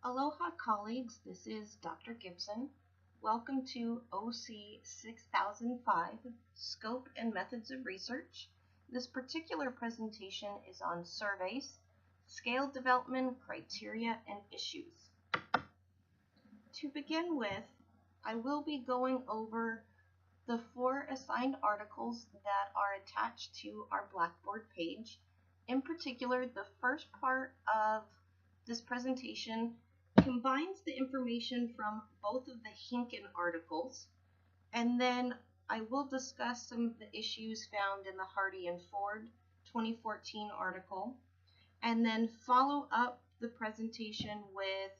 Aloha colleagues, this is Dr. Gibson. Welcome to OC 6005, Scope and Methods of Research. This particular presentation is on surveys, scale development, criteria, and issues. To begin with, I will be going over the 4 assigned articles that are attached to our Blackboard page. In particular, the first part of this presentation combines the information from both of the Hinken articles, and then I will discuss some of the issues found in the Hardy and Ford 2014 article, and then follow up the presentation with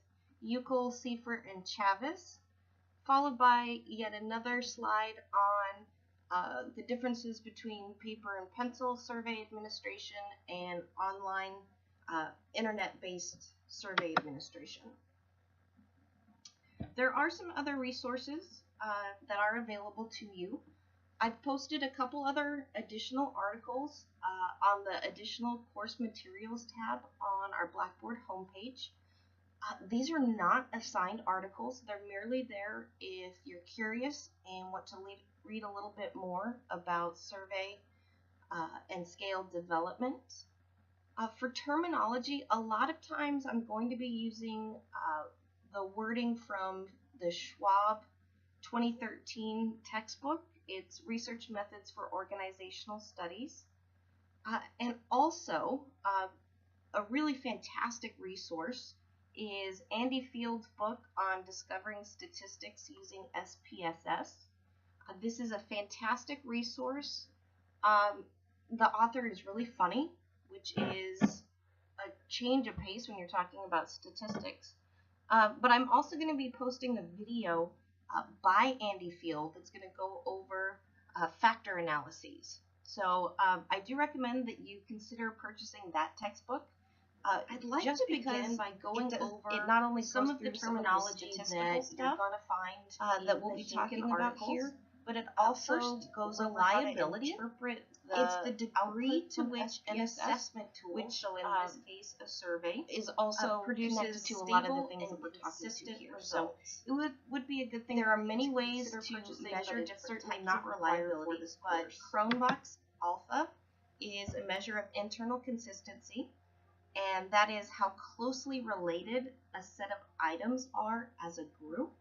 Uckel, Seifert, and Chavez, followed by yet another slide on the differences between paper and pencil survey administration and online internet-based survey administration. There are some other resources that are available to you. I've posted a couple other additional articles on the additional course materials tab on our Blackboard homepage. These are not assigned articles. They're merely there if you're curious and want to read a little bit more about survey and scale development. For terminology, a lot of times I'm going to be using the wording from the Schwab 2013 textbook. It's Research Methods for Organizational Studies. And also, a really fantastic resource is Andy Field's book on discovering statistics using SPSS. This is a fantastic resource. The author is really funny, which is a change of pace when you're talking about statistics. But I'm also going to be posting a video by Andy Field that's going to go over factor analyses. So I do recommend that you consider purchasing that textbook. I'd like to begin by going over it not only some of the terminology that you're going to find that we'll be talking about here, but it also goes over reliability. It's the degree to which an assessment tool, which so in this case a survey, is also produces to a lot of the things that we're talking about here. So it would be a good thing. There are many ways to measure different types of reliability, but Cronbach's alpha is a measure of internal consistency, and that is how closely related a set of items are as a group.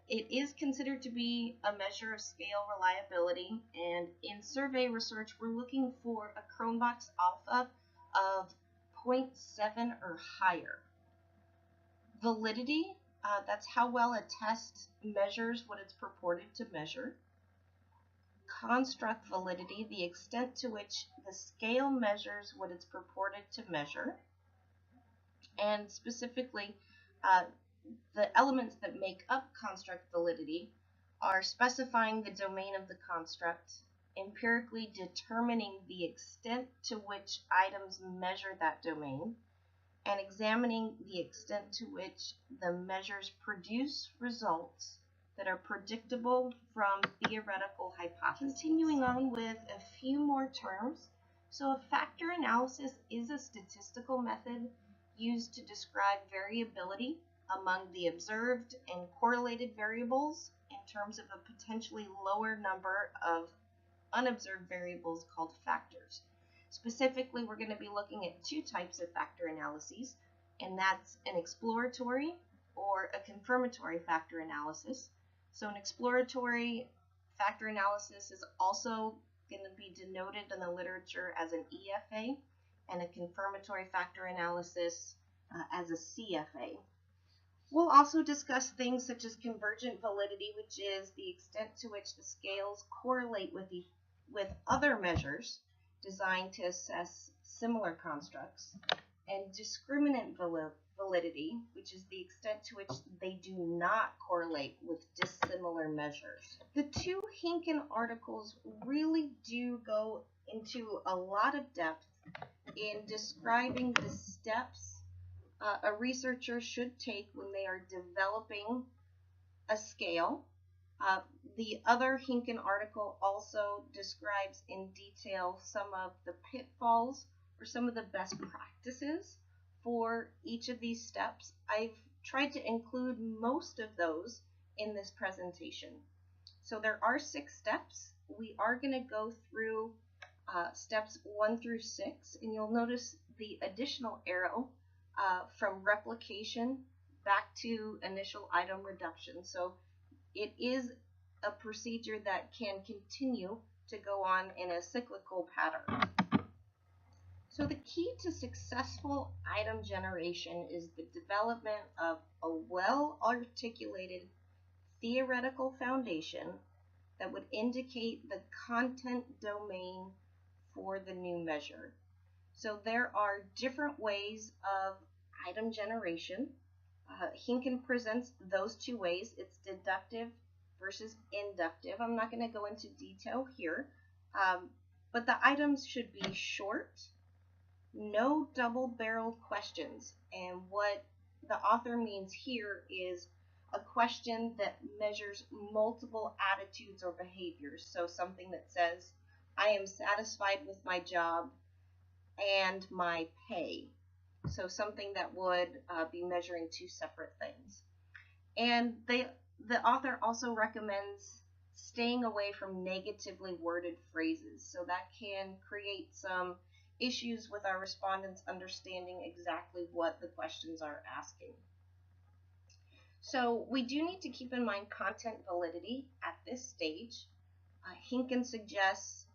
It is considered to be a measure of scale reliability, and in survey research, we're looking for a Cronbach's alpha of 0.7 or higher. Validity, that's how well a test measures what it's purported to measure. Construct validity, the extent to which the scale measures what it's purported to measure. And specifically, the elements that make up construct validity are specifying the domain of the construct, empirically determining the extent to which items measure that domain, and examining the extent to which the measures produce results that are predictable from theoretical hypotheses. Continuing on with a few more terms. So a factor analysis is a statistical method used to describe variability among the observed and correlated variables in terms of a potentially lower number of unobserved variables called factors. Specifically, we're going to be looking at 2 types of factor analyses, and that's an exploratory or a confirmatory factor analysis. So an exploratory factor analysis is also going to be denoted in the literature as an EFA, and a confirmatory factor analysis as a CFA. We'll also discuss things such as convergent validity, which is the extent to which the scales correlate with other measures designed to assess similar constructs, and discriminant validity, which is the extent to which they do not correlate with dissimilar measures. The 2 Hinken articles really do go into a lot of depth in describing the steps a researcher should take when they are developing a scale. The other Hinken article also describes in detail some of the pitfalls or some of the best practices for each of these steps. I've tried to include most of those in this presentation. So there are 6 steps. We are going to go through steps 1 through 6, and you'll notice the additional arrow from replication back to initial item reduction. So it is a procedure that can continue to go on in a cyclical pattern. So the key to successful item generation is the development of a well-articulated theoretical foundation that would indicate the content domain for the new measure. So there are different ways of item generation. Hinken presents those 2 ways. It's deductive versus inductive. I'm not going to go into detail here, but the items should be short, no double-barreled questions. And what the author means here is a question that measures multiple attitudes or behaviors. So something that says, I am satisfied with my job and my pay. So something that would be measuring 2 separate things. And the author also recommends staying away from negatively worded phrases. So that can create some issues with our respondents understanding exactly what the questions are asking. So we do need to keep in mind content validity at this stage. Hinken suggests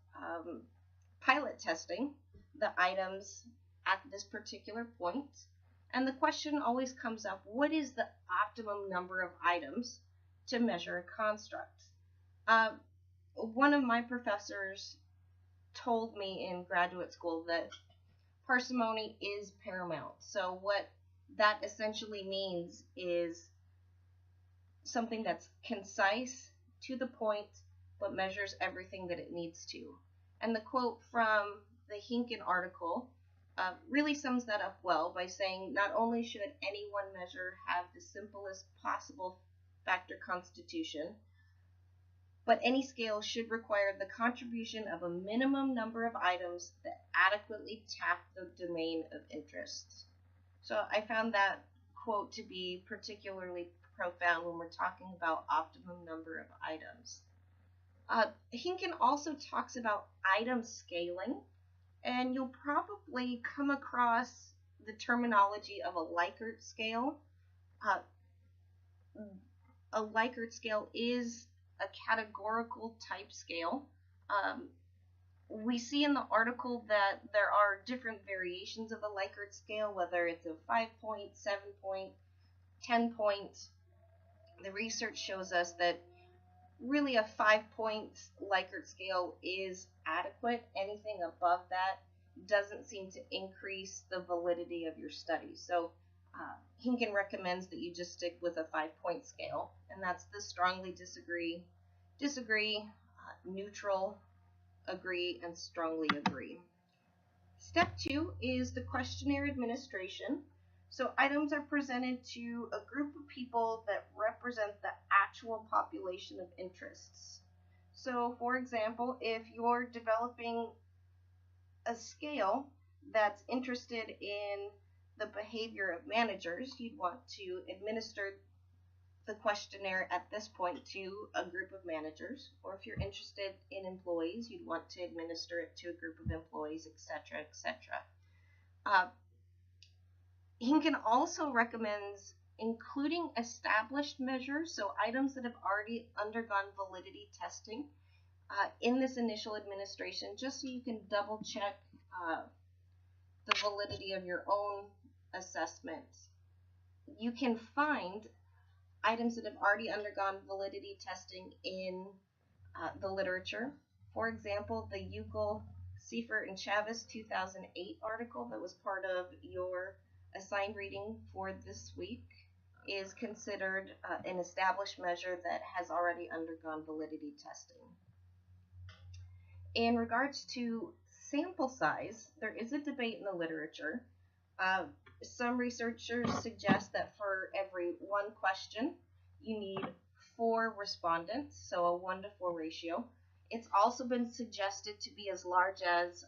pilot testing the items at this particular point. And the question always comes up, what is the optimum number of items to measure a construct? One of my professors told me in graduate school that parsimony is paramount. So what that essentially means is something that's concise, to the point, but measures everything that it needs to. And the quote from the Hinken article really sums that up well by saying, not only should any one measure have the simplest possible factor constitution, but any scale should require the contribution of a minimum number of items that adequately tap the domain of interest. So I found that quote to be particularly profound when we're talking about optimum number of items. Hinken also talks about item scaling, and you'll probably come across the terminology of a Likert scale. A Likert scale is a categorical type scale. We see in the article that there are different variations of a Likert scale, whether it's a 5-point, 7-point, 10-point. The research shows us that really a 5-point Likert scale is adequate. Anything above that doesn't seem to increase the validity of your study. So Hinken recommends that you just stick with a 5-point scale, and that's the strongly disagree, neutral, agree, and strongly agree. Step 2 is the questionnaire administration. So items are presented to a group of people that represent the actual population of interests. So for example, if you're developing a scale that's interested in the behavior of managers, you'd want to administer the questionnaire at this point to a group of managers. Or if you're interested in employees, you'd want to administer it to a group of employees, etc., etc. Hinken also recommends including established measures, so items that have already undergone validity testing, in this initial administration, just so you can double check the validity of your own assessments. You can find items that have already undergone validity testing in the literature. For example, the Uckel, Seifert, and Chavez 2008 article that was part of your assigned reading for this week is considered an established measure that has already undergone validity testing. In regards to sample size, there is a debate in the literature. Some researchers suggest that for every 1 question, you need 4 respondents, so a 1-to-4 ratio. It's also been suggested to be as large as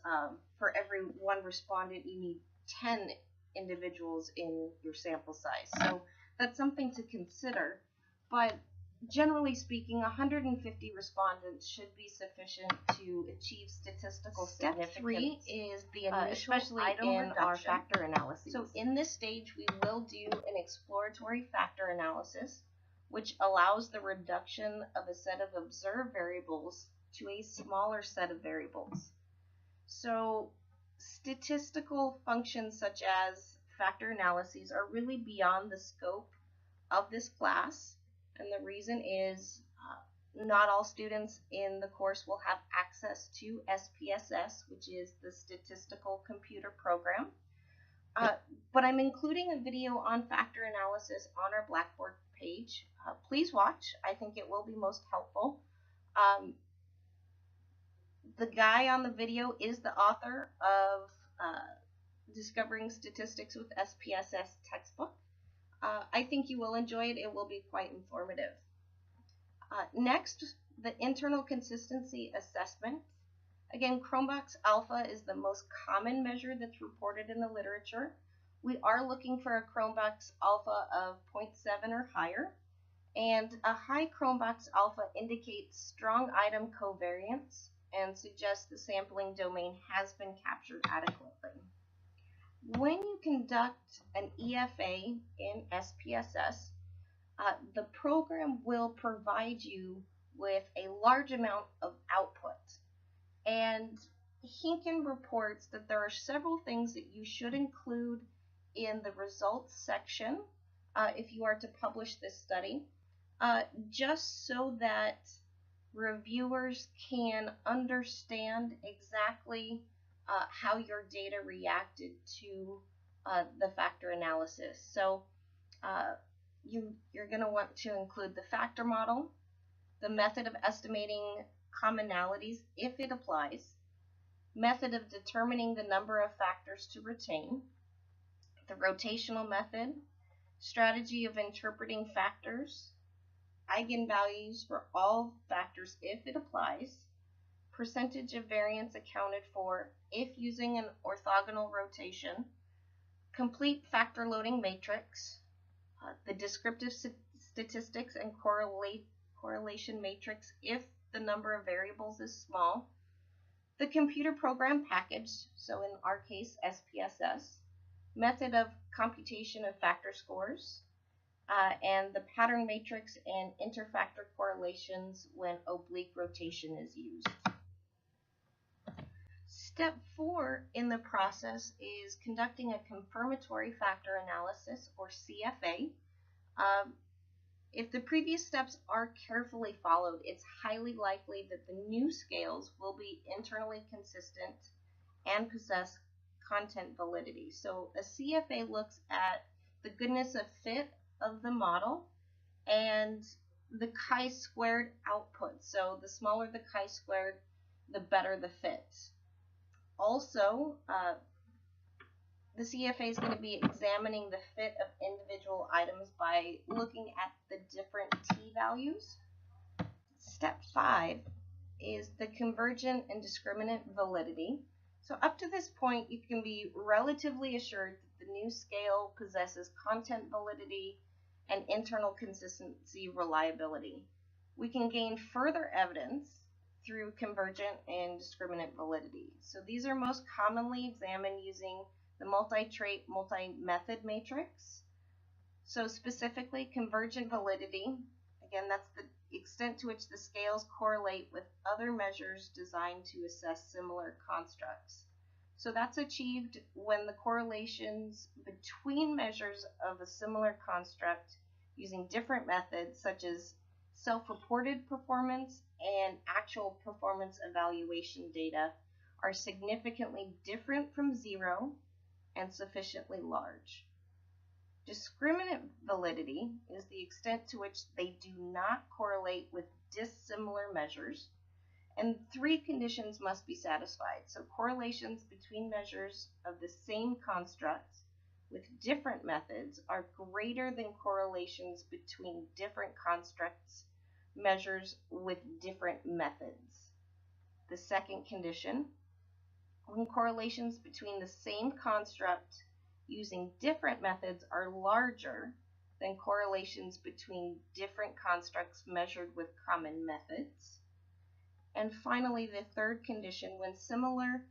for every 1 respondent, you need 10 individuals in your sample size. So that's something to consider. But generally speaking, 150 respondents should be sufficient to achieve statistical significance. Step 3 is the initial item in our factor analysis. So in this stage, we will do an exploratory factor analysis, which allows the reduction of a set of observed variables to a smaller set of variables. So statistical functions such as factor analyses are really beyond the scope of this class, and the reason is not all students in the course will have access to SPSS, which is the Statistical Computer Program. But I'm including a video on factor analysis on our Blackboard page. Please watch. I think it will be most helpful. The guy on the video is the author of Discovering Statistics with SPSS textbook. I think you will enjoy it. It will be quite informative. Next, the internal consistency assessment. Again, Chromebox alpha is the most common measure that's reported in the literature. We are looking for a Chromebox alpha of 0.7 or higher, and a high Chromebox alpha indicates strong item covariance and suggests the sampling domain has been captured adequately. When you conduct an EFA in SPSS, the program will provide you with a large amount of output. And Hinken reports that there are several things that you should include in the results section if you are to publish this study, just so that reviewers can understand exactly how your data reacted to the factor analysis. So you're going to want to include the factor model, the method of estimating commonalities if it applies, method of determining the number of factors to retain, the rotational method, strategy of interpreting factors, eigenvalues for all factors if it applies, percentage of variance accounted for if using an orthogonal rotation, complete factor loading matrix, the descriptive statistics and correlation matrix if the number of variables is small, the computer program package, so in our case SPSS, method of computation of factor scores, and the pattern matrix and interfactor correlations when oblique rotation is used. Step 4 in the process is conducting a confirmatory factor analysis, or CFA. If the previous steps are carefully followed, it's highly likely that the new scales will be internally consistent and possess content validity. So a CFA looks at the goodness of fit of the model and the chi-squared output. So the smaller the chi-squared, the better the fit. Also, the CFA is going to be examining the fit of individual items by looking at the different t-values. Step 5 is the convergent and discriminant validity. So up to this point, you can be relatively assured that the new scale possesses content validity and internal consistency reliability. We can gain further evidence through convergent and discriminant validity. So these are most commonly examined using the multi-trait, multi-method matrix. So specifically, convergent validity, again, that's the extent to which the scales correlate with other measures designed to assess similar constructs. So that's achieved when the correlations between measures of a similar construct using different methods, such as self-reported performance and actual performance evaluation data, are significantly different from zero and sufficiently large. Discriminant validity is the extent to which they do not correlate with dissimilar measures, and 3 conditions must be satisfied. So correlations between measures of the same constructs with different methods are greater than correlations between different constructs measures with different methods. The second condition, when correlations between the same construct using different methods are larger than correlations between different constructs measured with common methods. And finally, the third condition, when similar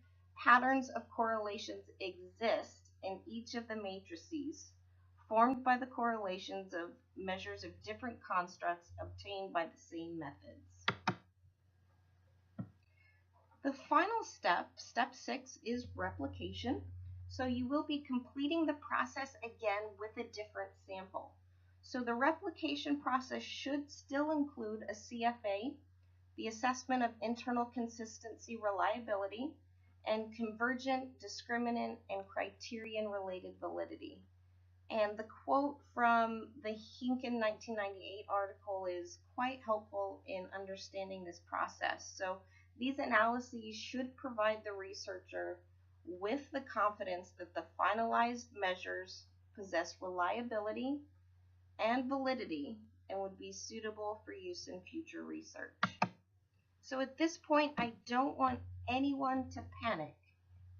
patterns of correlations exist in each of the matrices formed by the correlations of measures of different constructs obtained by the same methods. The final step, step 6, is replication. So you will be completing the process again with a different sample. So the replication process should still include a CFA, the assessment of internal consistency reliability, and convergent, discriminant, and criterion-related validity. And the quote from the Hinken 1998 article is quite helpful in understanding this process. So these analyses should provide the researcher with the confidence that the finalized measures possess reliability and validity and would be suitable for use in future research. So at this point, I don't want anyone to panic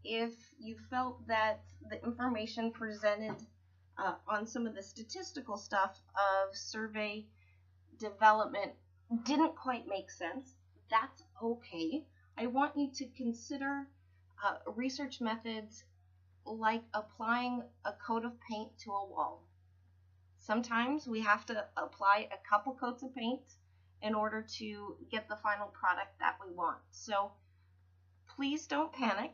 if you felt that the information presented on some of the statistical stuff of survey development didn't quite make sense. That's okay. I want you to consider research methods like applying a coat of paint to a wall. Sometimes we have to apply a couple coats of paint in order to get the final product that we want. So please don't panic.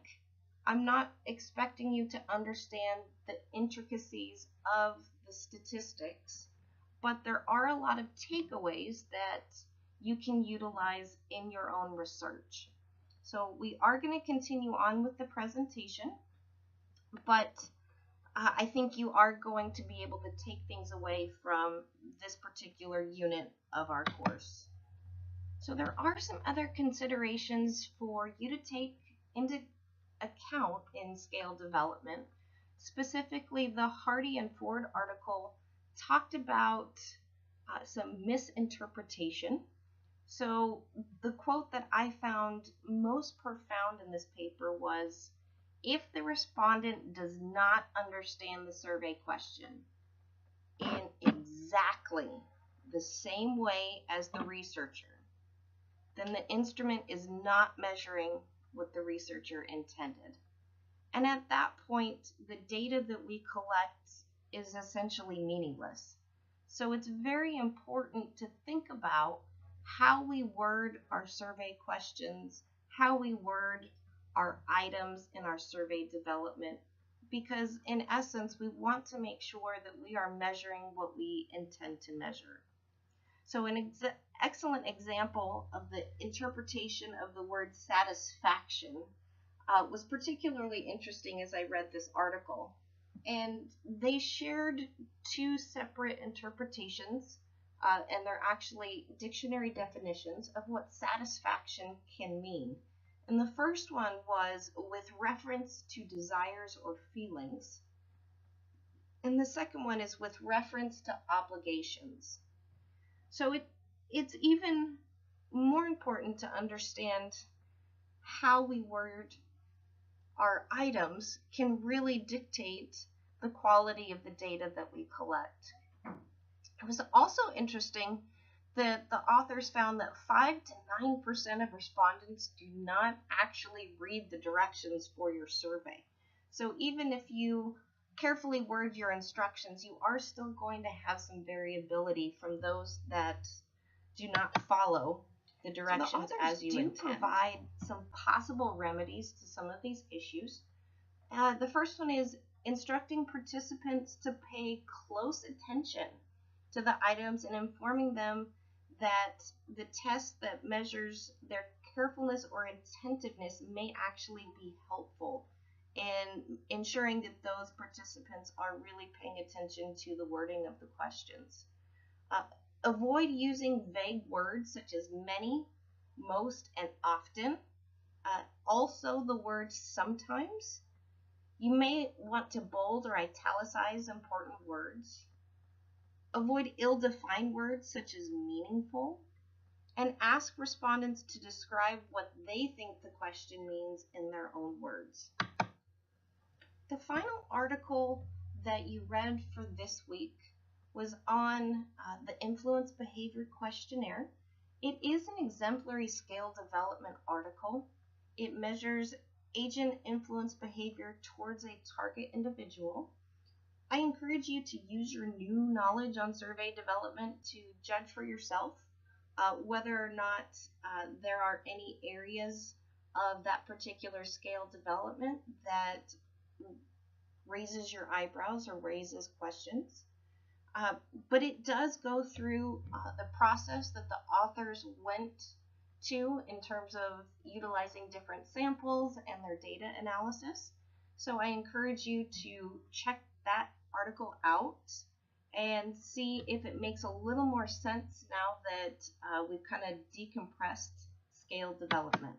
I'm not expecting you to understand the intricacies of the statistics, but there are a lot of takeaways that you can utilize in your own research. So we are going to continue on with the presentation, but I think you are going to be able to take things away from this particular unit of our course. So there are some other considerations for you to take into account in scale development. Specifically, the Hardy and Ford article talked about some misinterpretation. So the quote that I found most profound in this paper was, if the respondent does not understand the survey question in exactly the same way as the researcher, then the instrument is not measuring what the researcher intended. And at that point, the data that we collect is essentially meaningless. So it's very important to think about how we word our survey questions, how we word our items in our survey development, because in essence, we want to make sure that we are measuring what we intend to measure. So an excellent example of the interpretation of the word satisfaction was particularly interesting as I read this article. And they shared two separate interpretations, and they're actually dictionary definitions of what satisfaction can mean. And the first one was with reference to desires or feelings. And the second one is with reference to obligations. So it's even more important to understand how we word our items can really dictate the quality of the data that we collect. It was also interesting that the authors found that 5 to 9% of respondents do not actually read the directions for your survey. So even if you carefully word your instructions, you are still going to have some variability from those that do not follow the directions as you intend. Do provide some possible remedies to some of these issues. The first one is instructing participants to pay close attention to the items and informing them that the test that measures their carefulness or attentiveness may actually be helpful in ensuring that those participants are really paying attention to the wording of the questions. Avoid using vague words such as many, most, and often. Also the word sometimes. You may want to bold or italicize important words. Avoid ill-defined words such as meaningful. And ask respondents to describe what they think the question means in their own words. The final article that you read for this week was on the Influence Behavior Questionnaire. It is an exemplary scale development article. It measures agent influence behavior towards a target individual. I encourage you to use your new knowledge on survey development to judge for yourself whether or not there are any areas of that particular scale development that raises your eyebrows or raises questions. But it does go through the process that the authors went to in terms of utilizing different samples and their data analysis. So I encourage you to check that article out and see if it makes a little more sense now that we've kind of decompressed scale development.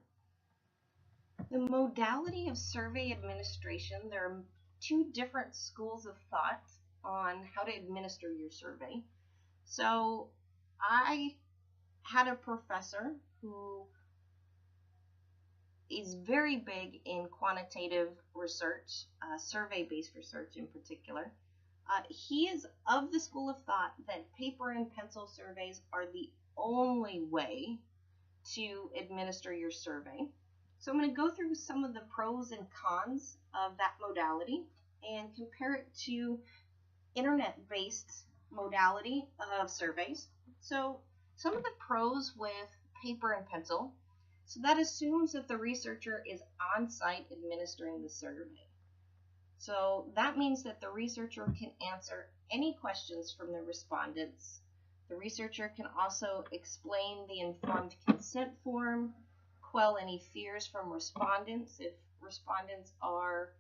The modality of survey administration, there are two different schools of thought on how to administer your survey. So I had a professor who is very big in quantitative research, survey-based research in particular. He is of the school of thought that paper and pencil surveys are the only way to administer your survey. So I'm going to go through some of the pros and cons of that modality and compare it to internet-based modality of surveys. So some of the pros with paper and pencil. So that assumes that the researcher is on site administering the survey. So that means that the researcher can answer any questions from the respondents. The researcher can also explain the informed consent form, quell any fears from respondents if respondents are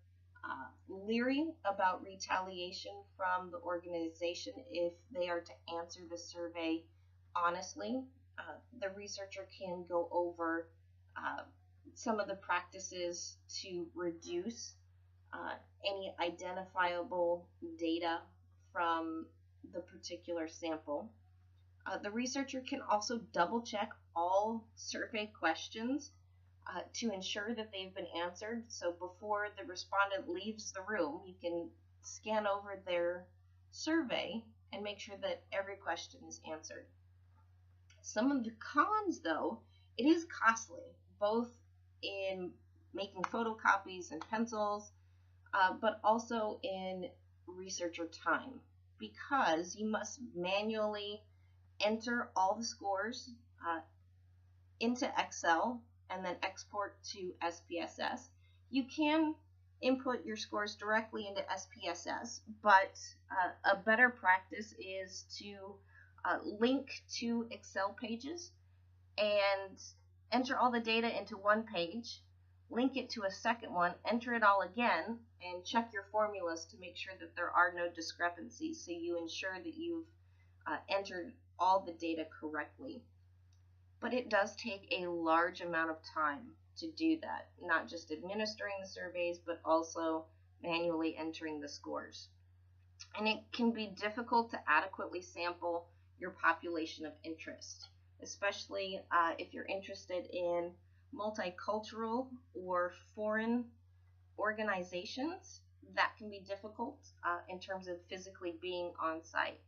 leery about retaliation from the organization if they are to answer the survey honestly. The researcher can go over some of the practices to reduce any identifiable data from the particular sample. The researcher can also double check all survey questions to ensure that they've been answered. So before the respondent leaves the room, you can scan over their survey and make sure that every question is answered. Some of the cons, though, it is costly, both in making photocopies and pencils, but also in researcher time, because you must manually enter all the scores into Excel and then export to SPSS. You can input your scores directly into SPSS, but a better practice is to link to Excel pages and enter all the data into one page, link it to a second one, enter it all again, and check your formulas to make sure that there are no discrepancies, so you ensure that you've entered all the data correctly. But it does take a large amount of time to do that, not just administering the surveys, but also manually entering the scores. And it can be difficult to adequately sample your population of interest, especially if you're interested in multicultural or foreign organizations. That can be difficult in terms of physically being on site.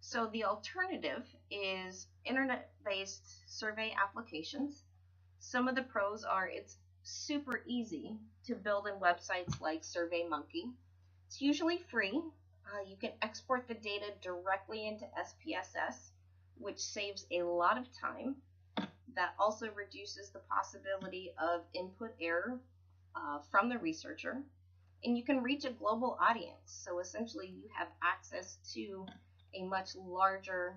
So the alternative is internet-based survey applications. Some of the pros are it's super easy to build in websites like SurveyMonkey. It's usually free. You can export the data directly into SPSS, which saves a lot of time. That also reduces the possibility of input error from the researcher. And you can reach a global audience. So essentially you have access to a much larger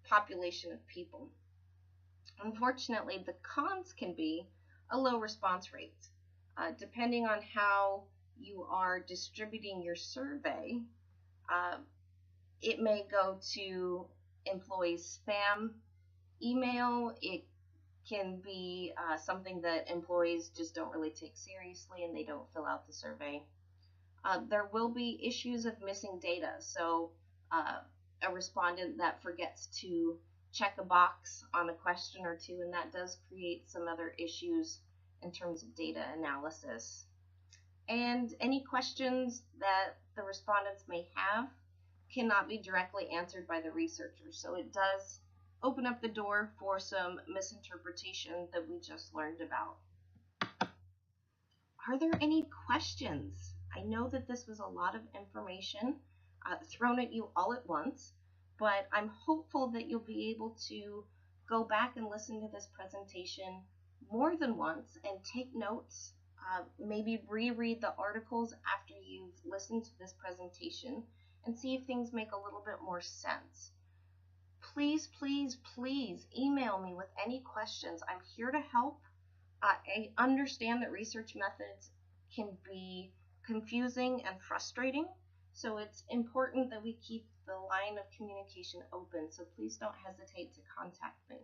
population of people. Unfortunately, the cons can be a low response rate. Depending on how you are distributing your survey, it may go to employees' spam email. It can be something that employees just don't really take seriously and they don't fill out the survey. There will be issues of missing data. So a respondent that forgets to check a box on a question or two, and that does create some other issues in terms of data analysis. And any questions that the respondents may have cannot be directly answered by the researchers. So it does open up the door for some misinterpretation that we just learned about. Are there any questions? I know that this was a lot of information thrown at you all at once, but I'm hopeful that you'll be able to go back and listen to this presentation more than once and take notes. Maybe reread the articles after you've listened to this presentation and see if things make a little bit more sense. Please, please, please email me with any questions. I'm here to help. I understand that research methods can be confusing and frustrating, so it's important that we keep the line of communication open, so please don't hesitate to contact me.